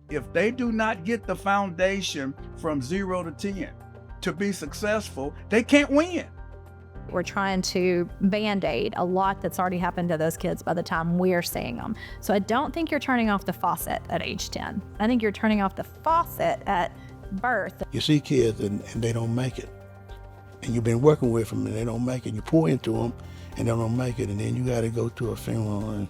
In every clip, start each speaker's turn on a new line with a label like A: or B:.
A: If they do not get the foundation from 0 to 10 to be successful, they can't win.
B: We're trying to band-aid a lot that's already happened to those kids by the time we're seeing them. So I don't think you're turning off the faucet at age 10. I think you're turning off the faucet at birth.
C: You see kids and they don't make it. And you've been working with them and they don't make it. You pour into them and they don't make it. And then you got to go to a funeral.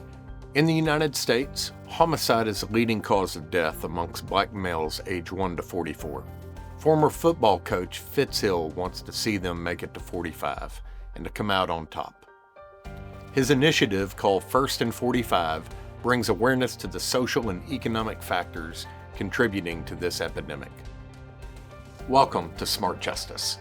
D: In the United States, homicide is the leading cause of death amongst black males age 1 to 44. Former football coach Fitz Hill wants to see them make it to 45 and to come out on top. His initiative, called First and 45, brings awareness to the social and economic factors contributing to this epidemic. Welcome to Smart Justice.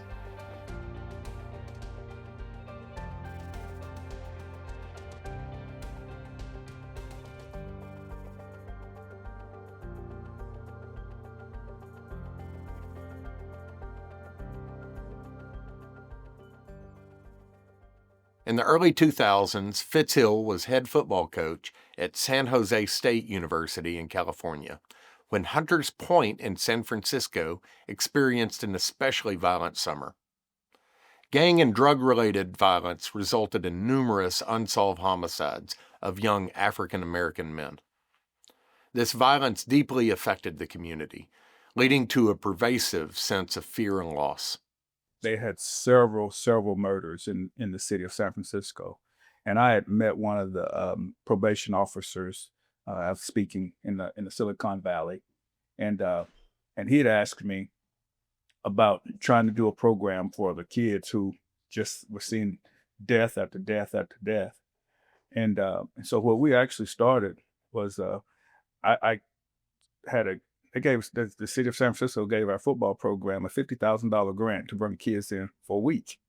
D: In the early 2000s, Fitz Hill was head football coach at San Jose State University in California, when Hunters Point in San Francisco experienced an especially violent summer. Gang and drug-related violence resulted in numerous unsolved homicides of young African American men. This violence deeply affected the community, leading to a pervasive sense of fear and loss.
A: They had several murders in the city of San Francisco. And I had met one of the probation officers. I was speaking in the Silicon Valley. And he had asked me about trying to do a program for the kids who just were seeing death after death after death. And so what we actually started was I had the city of San Francisco gave our football program a $50,000 grant to bring kids in for a week.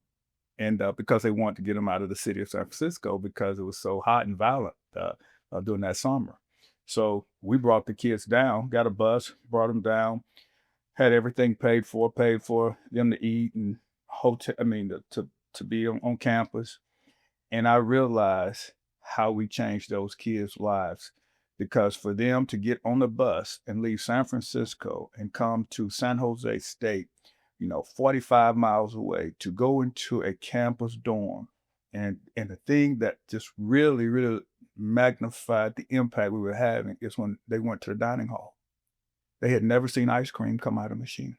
A: And because they wanted to get them out of the city of San Francisco because it was so hot and violent during that summer. So we brought the kids down, got a bus, brought them down, had everything paid for them to eat and to be on campus. And I realized how we changed those kids' lives. Because for them to get on the bus and leave San Francisco and come to San Jose State, 45 miles away, to go into a campus dorm, and the thing that just really, really magnified the impact we were having is when they went to the dining hall. They had never seen ice cream come out of a machine.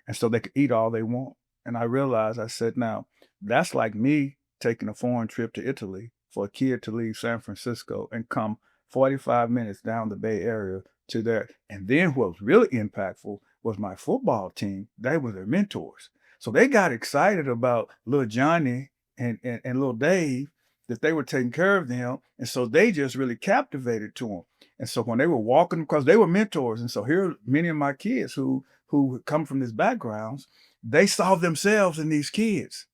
A: And so they could eat all they want. And I realized, I said, now, that's like me taking a foreign trip to Italy for a kid to leave San Francisco and come 45 minutes down the Bay Area to there. And then what was really impactful was my football team. They were their mentors. So they got excited about little Johnny and little Dave, that they were taking care of them. And so they just really captivated to them. And so when they were walking, because they were mentors. And so here, many of my kids who come from these backgrounds, they saw themselves in these kids.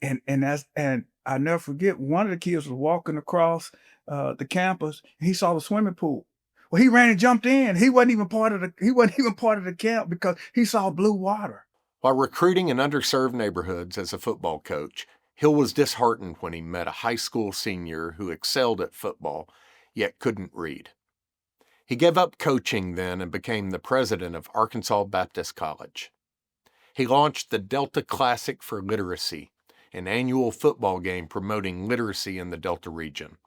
A: And I never forget, one of the kids was walking across the campus, and he saw the swimming pool. Well, he ran and jumped in. He wasn't even part of the camp because he saw blue water.
D: While recruiting in underserved neighborhoods as a football coach, Hill was disheartened when he met a high school senior who excelled at football, yet couldn't read. He gave up coaching then and became the president of Arkansas Baptist College. He launched the Delta Classic for Literacy, an annual football game promoting literacy in the Delta region.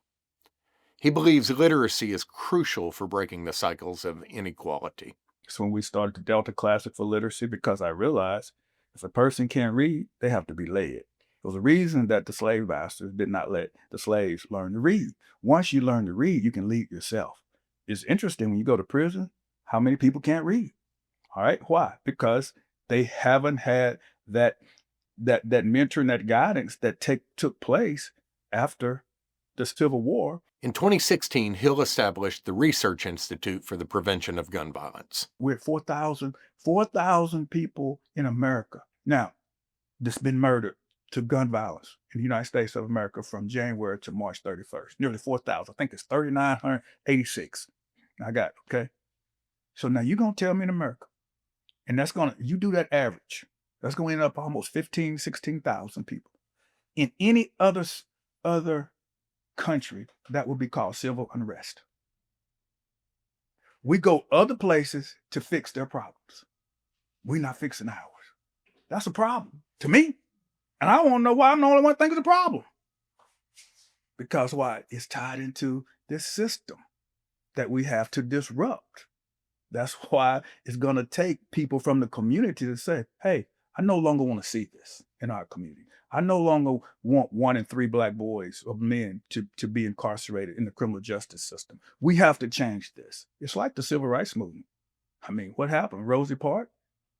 D: He believes literacy is crucial for breaking the cycles of inequality.
A: So when we started the Delta Classic for Literacy, because I realized if a person can't read, they have to be led. It was a reason that the slave masters did not let the slaves learn to read. Once you learn to read, you can lead yourself. It's interesting when you go to prison, how many people can't read? All right, why? Because they haven't had that mentoring, that guidance that took place after the Civil War.
D: In 2016, Hill established the Research Institute for the Prevention of Gun Violence.
A: We're at 4,000 people in America now that's been murdered to gun violence in the United States of America from January to March 31st. Nearly 4,000. I think it's 3,986. I got it, okay? So now you're going to tell me in America, and you do that average, that's going to end up almost 15, 16,000 people. In any other country, that would be called civil unrest. We go other places to fix their problems. We're not fixing ours. That's a problem to me. And I want to know why I'm the only one thinking it's a problem. Because why? It's tied into this system that we have to disrupt. That's why it's going to take people from the community to say, hey, I no longer want to see this in our community. I no longer want 1 in 3 Black boys or men to be incarcerated in the criminal justice system. We have to change this. It's like the civil rights movement. I mean, what happened? Rosie Parks?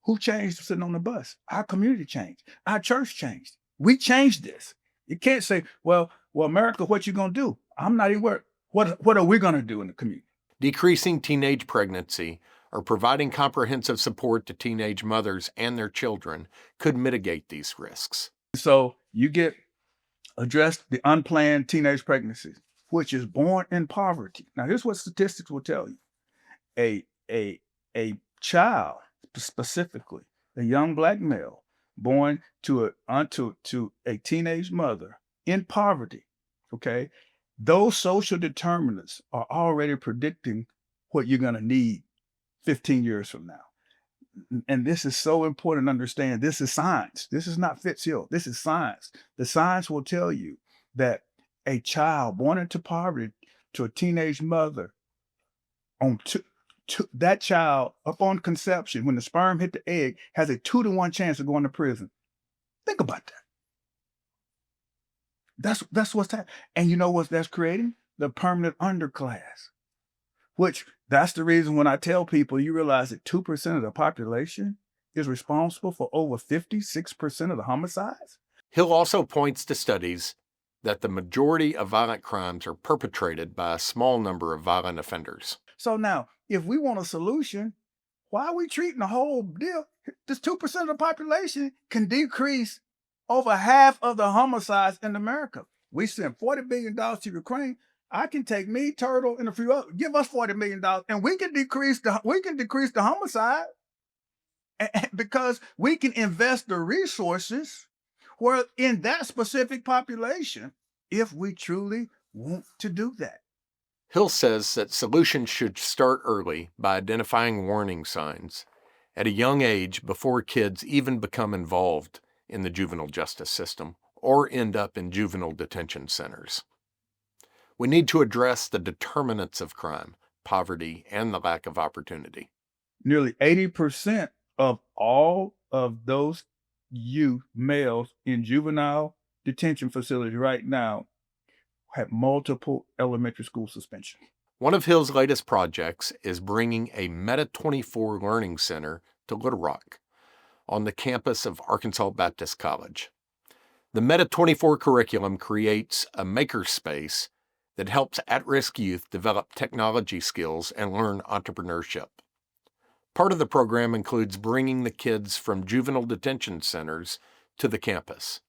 A: Who changed sitting on the bus? Our community changed. Our church changed. We changed this. You can't say, well, America, what you going to do? I'm not even worried. What are we going to do in the community?
D: Decreasing teenage pregnancy or providing comprehensive support to teenage mothers and their children could mitigate these risks.
A: So you get addressed the unplanned teenage pregnancies, which is born in poverty. Now, here's what statistics will tell you. A child, specifically, a young Black male born to a teenage mother in poverty, okay, those social determinants are already predicting what you're going to need 15 years from now. And this is so important to understand. This is science. This is not Fitz Hill. This is science. The science will tell you that a child born into poverty to a teenage mother, that child, upon conception, when the sperm hit the egg, has a 2-to-1 chance of going to prison. Think about that. That's what's happening. And you know what that's creating? The permanent underclass. Which, that's the reason when I tell people, you realize that 2% of the population is responsible for over 56% of the homicides.
D: Hill also points to studies that the majority of violent crimes are perpetrated by a small number of violent offenders.
A: So now, if we want a solution, why are we treating the whole deal? This 2% of the population can decrease over half of the homicides in America. We send $40 billion to Ukraine. I can take me, Turtle, and a few others, give us $40 million, and we can decrease the homicide because we can invest the resources where in that specific population if we truly want to do that.
D: Hill says that solutions should start early by identifying warning signs at a young age before kids even become involved in the juvenile justice system or end up in juvenile detention centers. We need to address the determinants of crime, poverty, and the lack of opportunity.
A: Nearly 80% of all of those youth males in juvenile detention facilities right now have multiple elementary school suspension.
D: One of Hill's latest projects is bringing a Meta 24 Learning Center to Little Rock on the campus of Arkansas Baptist College. The Meta 24 curriculum creates a makerspace that helps at-risk youth develop technology skills and learn entrepreneurship. Part of the program includes bringing the kids from juvenile detention centers to the campus.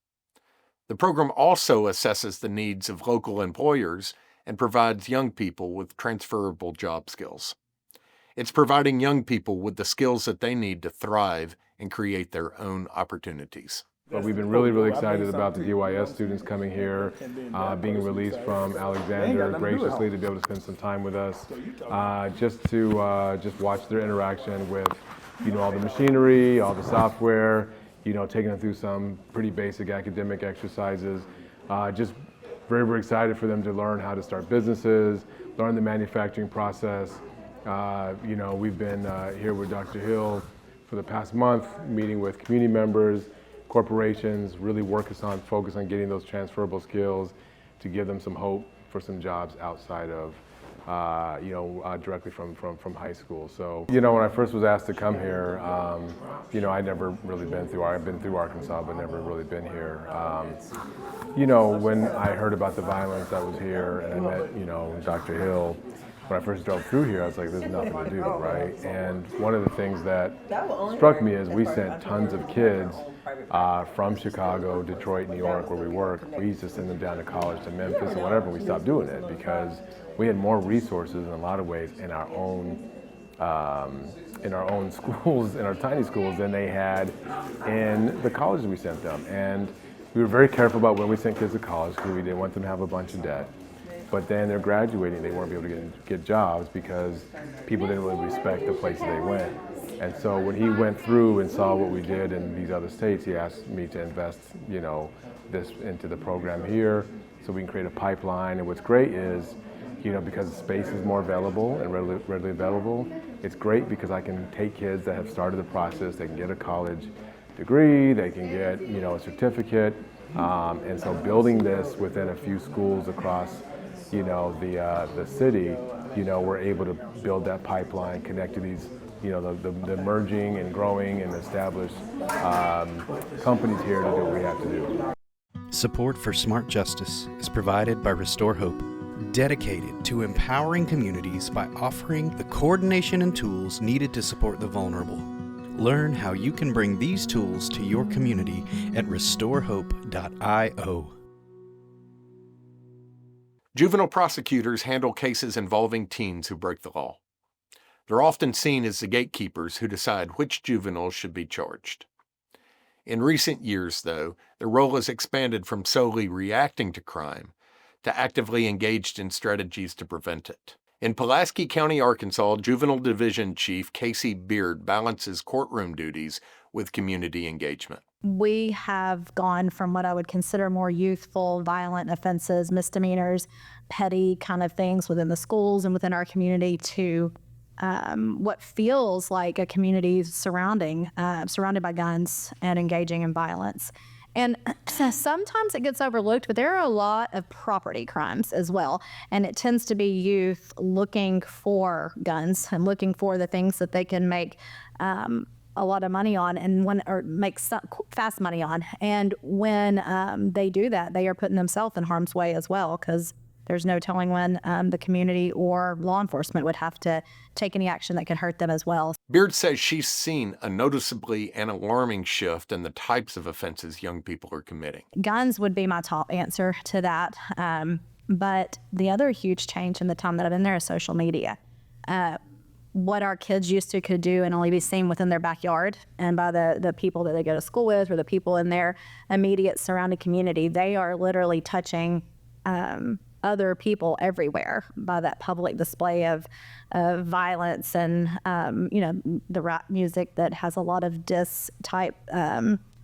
D: The program also assesses the needs of local employers and provides young people with transferable job skills. It's providing young people with the skills that they need to thrive and create their own opportunities.
E: But we've been really excited about the DYS students coming here, being released from Alexander graciously to be able to spend some time with us, just to watch their interaction with, all the machinery, all the software, taking them through some pretty basic academic exercises. Just very excited for them to learn how to start businesses, learn the manufacturing process. We've been here with Dr. Hill for the past month, meeting with community members, corporations, really focus on getting those transferable skills to give them some hope for some jobs outside of, directly from high school. So, when I first was asked to come here, I'd never really I've been through Arkansas, but never really been here. When I heard about the violence that was here and I met, Dr. Hill, when I first drove through here, I was like, there's nothing to do, right? And one of the things that struck me is we sent tons of kids from Chicago, Detroit, New York, where we work. We used to send them down to college, to Memphis, or whatever. We stopped doing it because we had more resources in a lot of ways in our own schools, in our tiny schools, than they had in the colleges we sent them. And we were very careful about when we sent kids to college because we didn't want them to have a bunch of debt. but then they're graduating, they weren't able to get jobs because people didn't really respect the places they went. And so when he went through and saw what we did in these other states, he asked me to invest, this into the program here so we can create a pipeline. And what's great is, because the space is more available and readily available, it's great because I can take kids that have started the process, they can get a college degree, they can get, a certificate. And so building this within a few schools across, the city, we're able to build that pipeline, connect to these, the emerging and growing and established companies here to do what we have to do.
F: Support for Smart Justice is provided by Restore Hope, dedicated to empowering communities by offering the coordination and tools needed to support the vulnerable. Learn how you can bring these tools to your community at restorehope.io.
D: Juvenile prosecutors handle cases involving teens who break the law. They're often seen as the gatekeepers who decide which juveniles should be charged. In recent years, though, their role has expanded from solely reacting to crime to actively engaged in strategies to prevent it. In Pulaski County, Arkansas, Juvenile Division Chief Casey Beard balances courtroom duties with community engagement.
B: We have gone from what I would consider more youthful, violent offenses, misdemeanors, petty kind of things within the schools and within our community to what feels like a community surrounded by guns and engaging in violence. And sometimes it gets overlooked, but there are a lot of property crimes as well. And it tends to be youth looking for guns and looking for the things that they can make a lot of money on or make fast money on. And when they do that, they are putting themselves in harm's way as well, because there's no telling when the community or law enforcement would have to take any action that could hurt them as well.
D: Beard says she's seen a noticeably and alarming shift in the types of offenses young people are committing. Guns
B: would be my top answer to that. But the other huge change in the time that I've been there is social media. What our kids could do and only be seen within their backyard and by the people that they go to school with or the people in their immediate surrounding community, they are literally touching other people everywhere by that public display of violence and the rap music that has a lot of diss type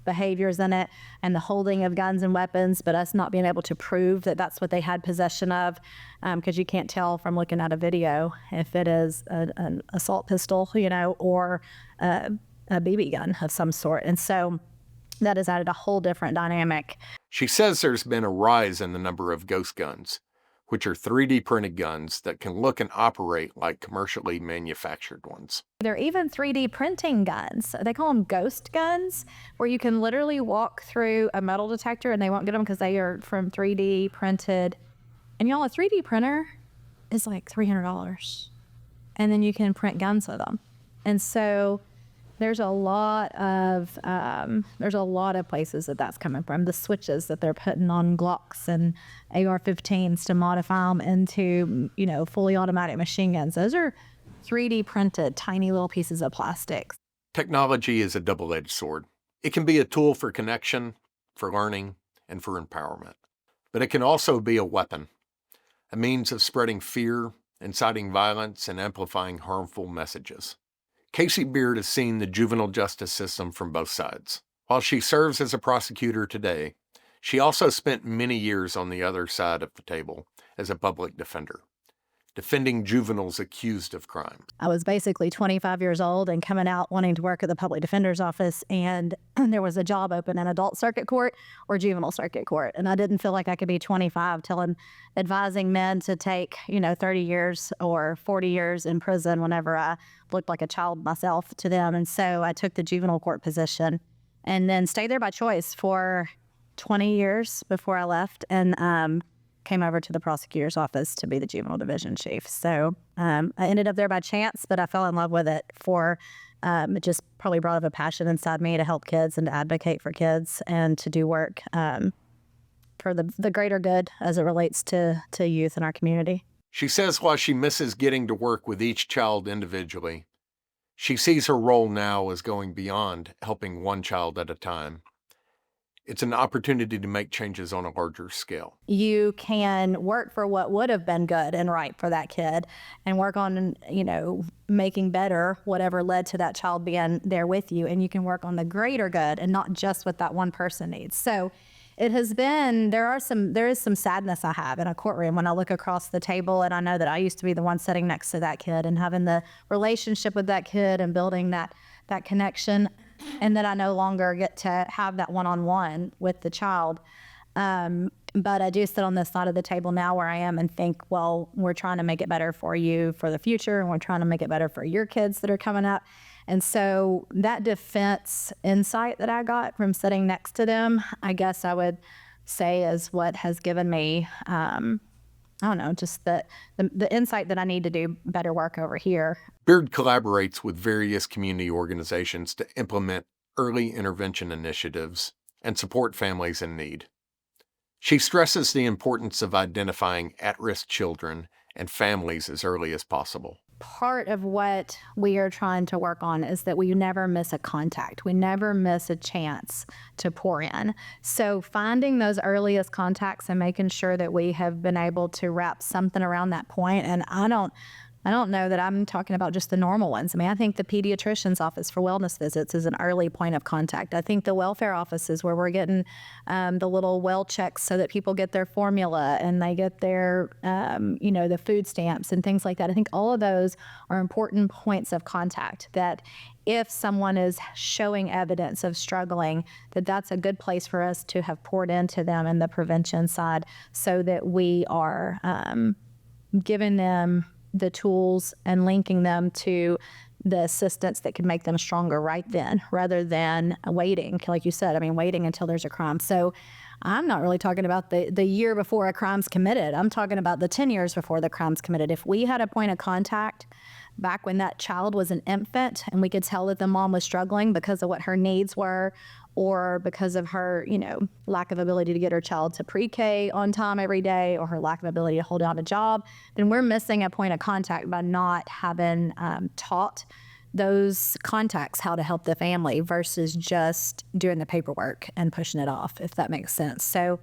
B: behaviors in it, and the holding of guns and weapons, but us not being able to prove that that's what they had possession of, because you can't tell from looking at a video if it is an assault pistol, or a BB gun of some sort. And so that has added a whole different dynamic.
D: She says there's been a rise in the number of ghost guns, which are 3D printed guns that can look and operate like commercially manufactured ones.
B: They're even 3D printing guns. They call them ghost guns, where you can literally walk through a metal detector and they won't get them because they are from 3D printed. And y'all, a 3D printer is like $300. And then you can print guns with them. And so there's a lot of places that's coming from. The switches that they're putting on Glocks and AR-15s to modify them into, fully automatic machine guns. Those are 3D printed, tiny little pieces of plastic.
D: Technology is a double-edged sword. It can be a tool for connection, for learning, and for empowerment. But it can also be a weapon, a means of spreading fear, inciting violence, and amplifying harmful messages. Casey Beard has seen the juvenile justice system from both sides. While she serves as a prosecutor today, she also spent many years on the other side of the table as a public defender, defending juveniles accused of crimes.
B: I was basically 25 years old and coming out wanting to work at the public defender's office, and there was a job open in adult circuit court or juvenile circuit court. And I didn't feel like I could be 25 advising men to take, 30 years or 40 years in prison whenever I looked like a child myself to them. And so I took the juvenile court position and then stayed there by choice for 20 years before I left, and came over to the prosecutor's office to be the juvenile division chief. So I ended up there by chance, but I fell in love with it it just probably brought up a passion inside me to help kids and to advocate for kids and to do work for the greater good as it relates to youth in our community.
D: She says while she misses getting to work with each child individually, she sees her role now as going beyond helping one child at a time It's an opportunity to make changes on a larger scale.
B: You can work for what would have been good and right for that kid and work on, making better whatever led to that child being there with you. And you can work on the greater good and not just what that one person needs. So it has been, there is some sadness I have in a courtroom when I look across the table and I know that I used to be the one sitting next to that kid and having the relationship with that kid and building that connection, and that I no longer get to have that one-on-one with the child. But I do sit on this side of the table now where I am and think, well, we're trying to make it better for you for the future, and we're trying to make it better for your kids that are coming up. And so that defense insight that I got from sitting next to them, I guess I would say is what has given me, just the insight that I need to do better work over here.
D: Beard collaborates with various community organizations to implement early intervention initiatives and support families in need. She stresses the importance of identifying at-risk children and families as early as possible.
B: Part of what we are trying to work on is that we never miss a contact. We never miss a chance to pour in. So finding those earliest contacts and making sure that we have been able to wrap something around that point. And I don't know that I'm talking about just the normal ones. I mean, I think the pediatrician's office for wellness visits is an early point of contact. I think the welfare offices where we're getting the little well checks so that people get their formula and they get their, the food stamps and things like that. I think all of those are important points of contact that if someone is showing evidence of struggling, that's a good place for us to have poured into them in the prevention side so that we are giving them the tools and linking them to the assistance that can make them stronger right then, rather than waiting, like you said, waiting until there's a crime. So I'm not really talking about the year before a crime's committed. I'm talking about the 10 years before the crime's committed. If we had a point of contact back when that child was an infant and we could tell that the mom was struggling because of what her needs were or because of her, lack of ability to get her child to pre-K on time every day or her lack of ability to hold down a job, then we're missing a point of contact by not having taught those contacts how to help the family versus just doing the paperwork and pushing it off, if that makes sense. So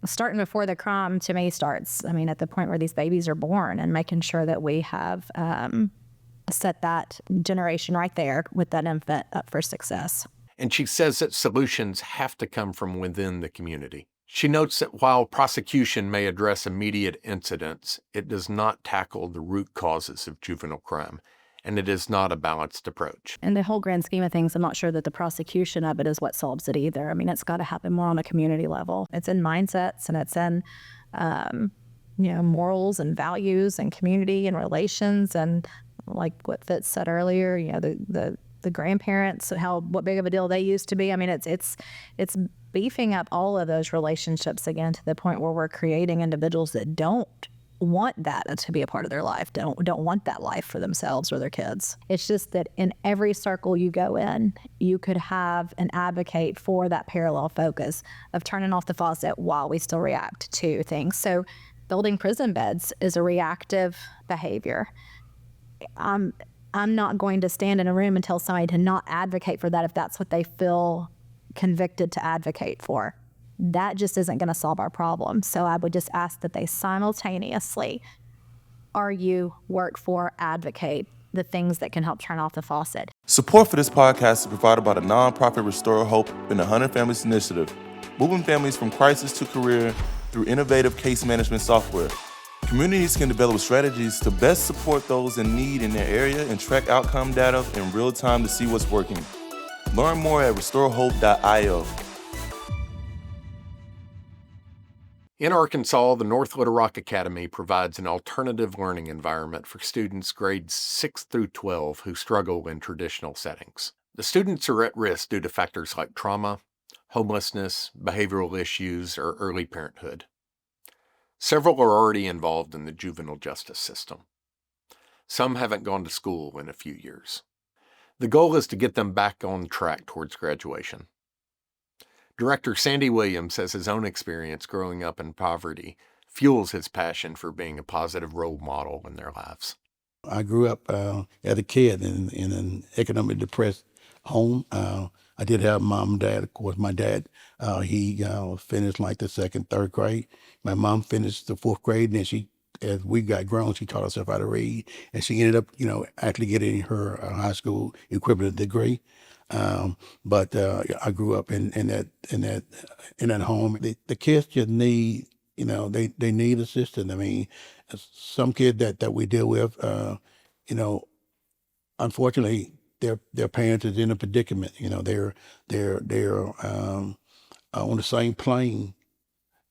B: starting before the crime to me starts, at the point where these babies are born and making sure that we have set that generation right there with that infant up for success.
D: And she says that solutions have to come from within the community. She notes that while prosecution may address immediate incidents, it does not tackle the root causes of juvenile crime, and it is not a balanced approach.
B: In the whole grand scheme of things, I'm not sure that the prosecution of it is what solves it either. It's got to happen more on a community level. It's in mindsets and it's in, morals and values and community and relations and like what Fitz said earlier, the grandparents, what big of a deal they used to be. It's beefing up all of those relationships again to the point where we're creating individuals that don't want that to be a part of their life, don't want that life for themselves or their kids. It's just that in every circle you go in, you could have an advocate for that parallel focus of turning off the faucet while we still react to things. So building prison beds is a reactive behavior. I'm not going to stand in a room and tell somebody to not advocate for that if that's what they feel convicted to advocate for. That just isn't going to solve our problem. So I would just ask that they simultaneously work for, advocate the things that can help turn off the faucet.
G: Support for this podcast is provided by the nonprofit Restore Hope and the 100 Families Initiative, moving families from crisis to career through innovative case management software. Communities can develop strategies to best support those in need in their area and track outcome data in real time to see what's working. Learn more at restorehope.io.
D: In Arkansas, the North Little Rock Academy provides an alternative learning environment for students grades 6 through 12 who struggle in traditional settings. The students are at risk due to factors like trauma, homelessness, behavioral issues, or early parenthood. Several are already involved in the juvenile justice system. Some haven't gone to school in a few years. The goal is to get them back on track towards graduation. Director Sandy Williams says his own experience growing up in poverty fuels his passion for being a positive role model in their lives.
C: I grew up as a kid in an economically depressed home. I did have mom and dad. Of course, my dad, he finished like the second, third grade. My mom finished the fourth grade, and then she, as we got grown, she taught herself how to read, and she ended up, actually getting her high school equivalent degree. But I grew up in that home. The kids just need, they need assistance. I mean, some kids that we deal with, unfortunately, their parents is in a predicament. They're on the same plane.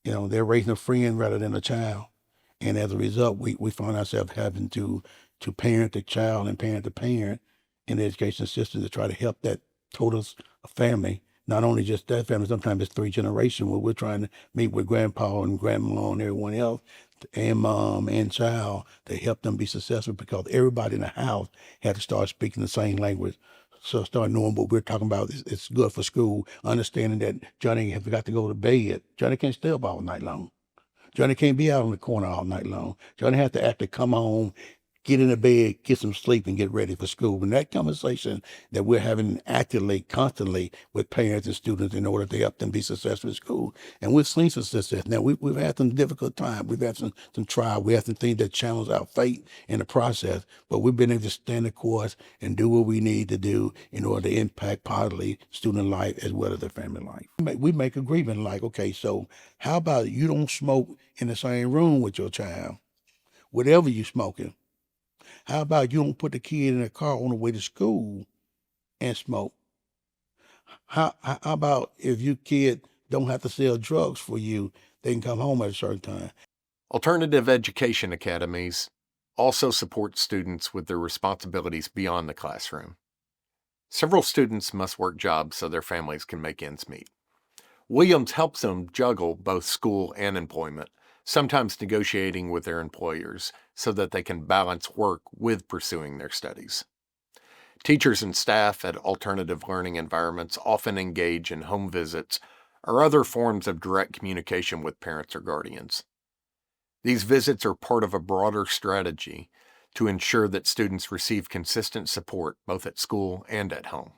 C: They're raising a friend rather than a child, and as a result, we find ourselves having to parent the child and parent the parent in the education system to try to help that total family. Not only just that family, sometimes it's 3 generations where we're trying to meet with grandpa and grandma and everyone else, and mom and child, to help them be successful, because everybody in the house had to start speaking the same language. So start knowing what we're talking about. It's good for school. Understanding that Johnny has got to go to bed. Johnny can't stay up all night long. Johnny can't be out on the corner all night long. Johnny has to actually come home, get in the bed, get some sleep, and get ready for school. And that conversation that we're having actively, constantly with parents and students in order to help them be successful in school. And we've seen some success. Now, we've had some difficult times. We've had some trials. We have some things that challenge our fate in the process. But we've been able to stand the course and do what we need to do in order to impact positively student life as well as their family life. We make agreement like, okay, so how about you don't smoke in the same room with your child, whatever you smoking? How about you don't put the kid in the car on the way to school and smoke? How about if your kid don't have to sell drugs for you, they can come home at a certain time?
D: Alternative education academies also support students with their responsibilities beyond the classroom. Several students must work jobs so their families can make ends meet. Williams helps them juggle both school and employment, sometimes negotiating with their employers so that they can balance work with pursuing their studies. Teachers and staff at alternative learning environments often engage in home visits or other forms of direct communication with parents or guardians. These visits are part of a broader strategy to ensure that students receive consistent support both at school and at home.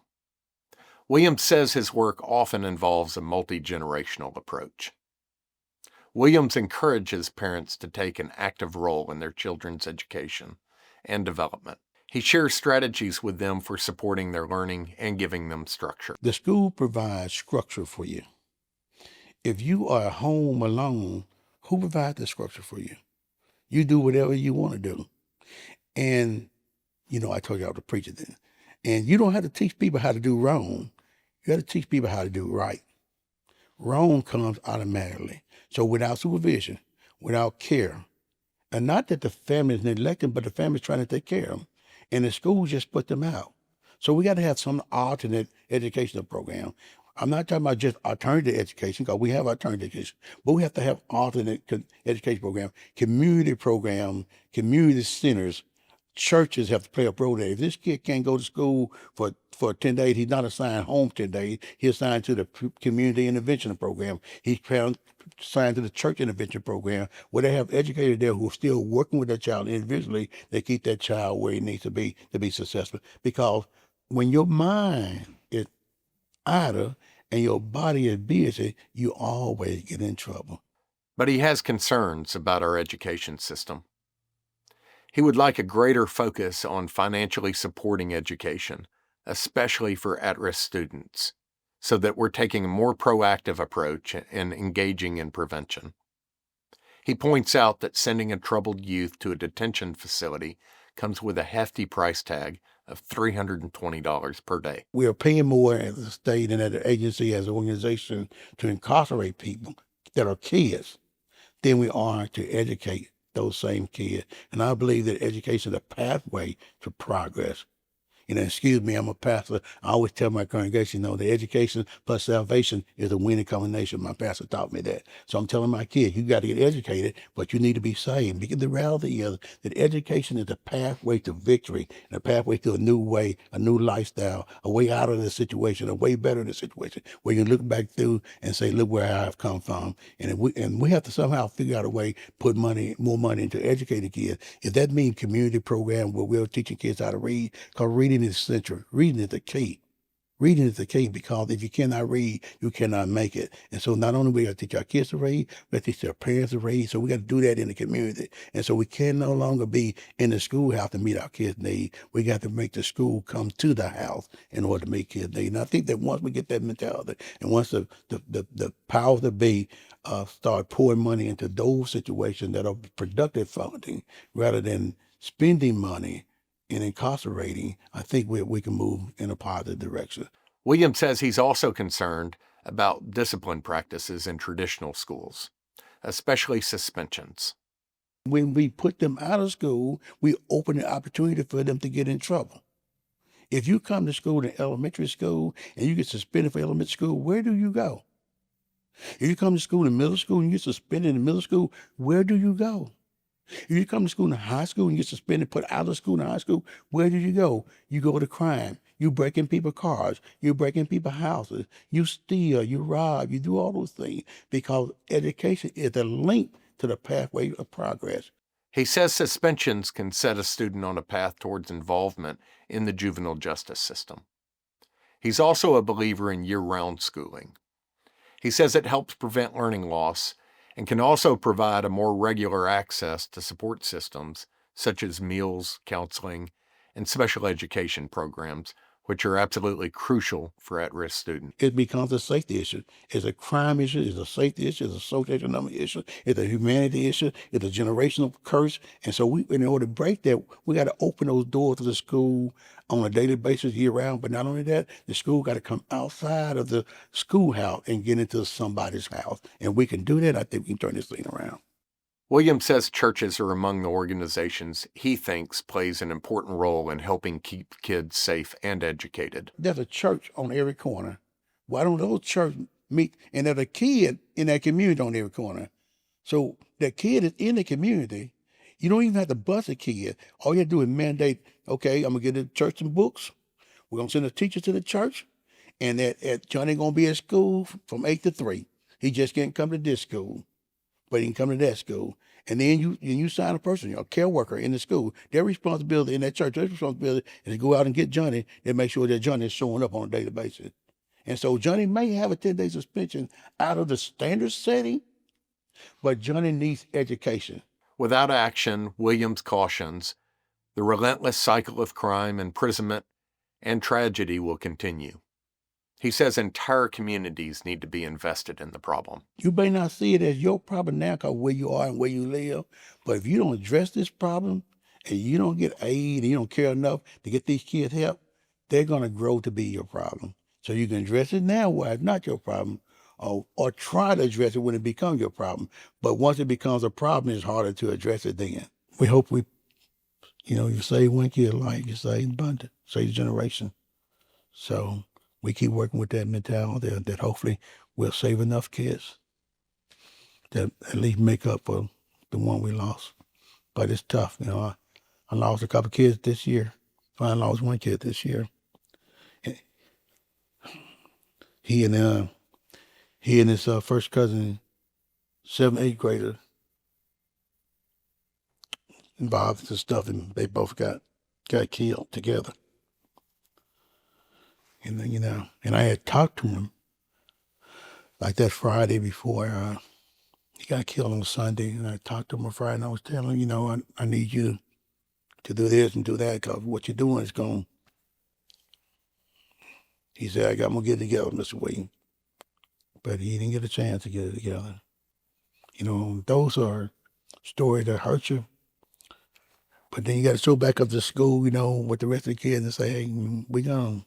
D: Williams says his work often involves a multi-generational approach. Williams encourages parents to take an active role in their children's education and development. He shares strategies with them for supporting their learning and giving them structure.
C: The school provides structure for you. If you are home alone, who provides the structure for you? You do whatever you want to do. And, I told you I was a preacher then. And you don't have to teach people how to do wrong. You have to teach people how to do right. Wrong comes automatically. So without supervision, without care, and not that the family is neglecting, but the family's trying to take care of them, and the school just put them out. So we got to have some alternate educational program. I'm not talking about just alternative education, because we have alternative education, but we have to have alternate education program, community centers. Churches have to play a role there. If this kid can't go to school for 10 days, he's not assigned home 10 days. He's assigned to the community intervention program. He's assigned to the church intervention program, where they have educators there who are still working with that child individually. They keep that child where he needs to be successful. Because when your mind is idle and your body is busy, you always get in trouble.
D: But he has concerns about our education system. He would like a greater focus on financially supporting education, especially for at-risk students, so that we're taking a more proactive approach and engaging in prevention. He points out that sending a troubled youth to a detention facility comes with a hefty price tag of $320 per day.
C: We are paying more as a state and as an agency, as an organization, to incarcerate people that are kids than we are to educate those same kids. And I believe that education is a pathway to progress. Excuse me, I'm a pastor. I always tell my congregation, the education plus salvation is a winning combination. My pastor taught me that. So I'm telling my kids, you got to get educated, but you need to be saved. Because the reality is that education is a pathway to victory, and a pathway to a new way, a new lifestyle, a way out of the situation, a way better in the situation, where you can look back through and say, look where I've come from. And we have to somehow figure out a way, put more money into educating kids. If that means community program where we're teaching kids how to read, because reading is central. Reading is the key. Reading is the key, because if you cannot read, you cannot make it. And so not only we got to teach our kids to read, we got to teach their parents to read. So we got to do that in the community. And so we can no longer be in the schoolhouse to meet our kids' needs. We got to make the school come to the house in order to meet kids' needs. And I think that once we get that mentality, and once the powers that be start pouring money into those situations that are productive funding rather than spending money and incarcerating, I think we can move in a positive direction.
D: Williams says he's also concerned about discipline practices in traditional schools, especially suspensions.
C: When we put them out of school, we open the opportunity for them to get in trouble. If you come to school in elementary school and you get suspended for elementary school, where do you go? If you come to school in middle school and you get suspended in middle school, where do you go? If you come to school in high school and you get suspended, put out of school in high school, where do you go? You go to crime. You break in people's cars. You break in people's houses. You steal. You rob. You do all those things, because education is the link to the pathway of progress.
D: He says suspensions can set a student on a path towards involvement in the juvenile justice system. He's also a believer in year-round schooling. He says it helps prevent learning loss and can also provide a more regular access to support systems such as meals, counseling, and special education programs, which are absolutely crucial for at-risk students.
C: It becomes a safety issue. It's a crime issue. It's a safety issue. It's a socioeconomic issue. It's a humanity issue. It's a generational curse. And so in order to break that, we got to open those doors to the school on a daily basis year-round. But not only that, the school got to come outside of the schoolhouse and get into somebody's house. And we can do that. I think we can turn this thing around.
D: Williams says churches are among the organizations he thinks plays an important role in helping keep kids safe and educated.
C: There's a church on every corner. Why don't those churches meet? And there's a kid in that community on every corner. So that kid is in the community. You don't even have to bus a kid. All you have to do is mandate, okay, I'm going to get the church some books. We're going to send a teacher to the church. And that Johnny going to be at school from 8 to 3. He just can't come to this school, but he can come to that school. And then you sign a person, a care worker in the school. Their responsibility in that church, their responsibility is to go out and get Johnny and make sure that Johnny is showing up on a daily basis. And so Johnny may have a 10-day suspension out of the standard setting, but Johnny needs education.
D: Without action, Williams cautions, the relentless cycle of crime, imprisonment, and tragedy will continue. He says entire communities need to be invested in the problem.
C: You may not see it as your problem now because where you are and where you live, but if you don't address this problem and you don't get aid and you don't care enough to get these kids help, they're going to grow to be your problem. So you can address it now while it's not your problem, or try to address it when it becomes your problem. But once it becomes a problem, it's harder to address it then. We hope you save one kid's life, you save abundant, save a generation. So we keep working with that mentality that hopefully we'll save enough kids that at least make up for the one we lost. But it's tough. I lost a couple kids this year. I lost one kid this year. He and his first cousin, 7th, 8th grader, involved in stuff, and they both got killed together. And and I had talked to him like that Friday before he got killed on Sunday, and I talked to him on Friday, and I was telling him, I need you to do this and do that, because what you're doing is going. He said, I'm going to get it together, Mr. Williams. But he didn't get a chance to get it together. Those are stories that hurt you. But then you got to show back up to school, with the rest of the kids and say, hey,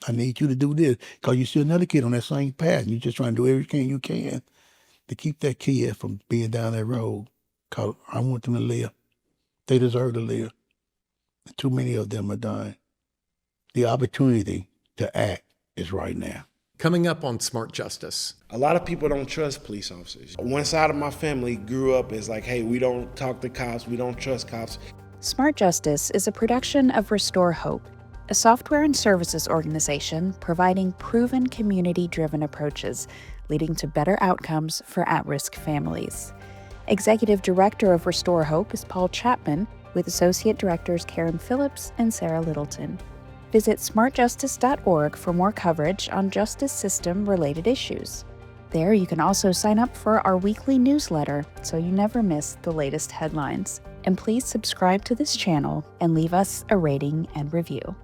C: I need you to do this. Because you see another kid on that same path. You're just trying to do everything you can to keep that kid from being down that road. Because I want them to live. They deserve to live. Too many of them are dying. The opportunity to act is right now.
D: Coming up on Smart Justice.
H: A lot of people don't trust police officers. One side of my family grew up as like, hey, we don't talk to cops, we don't trust cops.
I: Smart Justice is a production of Restore Hope, a software and services organization providing proven community-driven approaches leading to better outcomes for at-risk families. Executive Director of Restore Hope is Paul Chapman, with Associate Directors Karen Phillips and Sarah Littleton. Visit smartjustice.org for more coverage on justice system-related issues. There, you can also sign up for our weekly newsletter so you never miss the latest headlines. And please subscribe to this channel and leave us a rating and review.